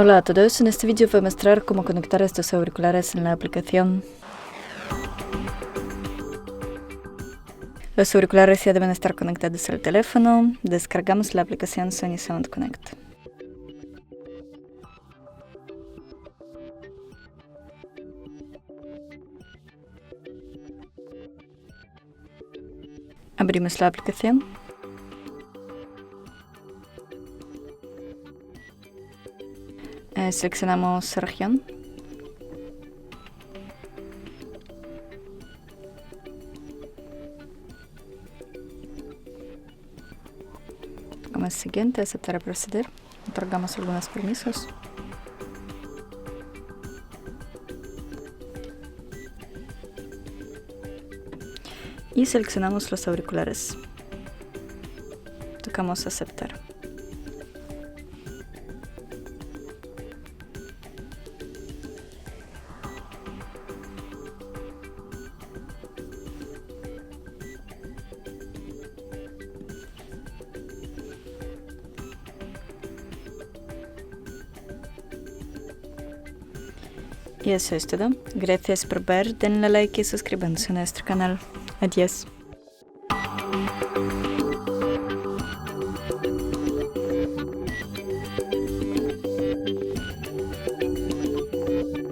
Hola a todos, en este vídeo voy a mostrar cómo conectar estos auriculares en la aplicación. Los auriculares ya deben estar conectados al teléfono. Descargamos la aplicación Sony Sound Connect. Abrimos la aplicación. Seleccionamos región. Como siguiente, aceptar y proceder. Otorgamos algunos permisos. Y seleccionamos los auriculares. Tocamos aceptar. Y eso es todo. Gracias por ver, denle like y suscríbanse a nuestro canal. Adiós.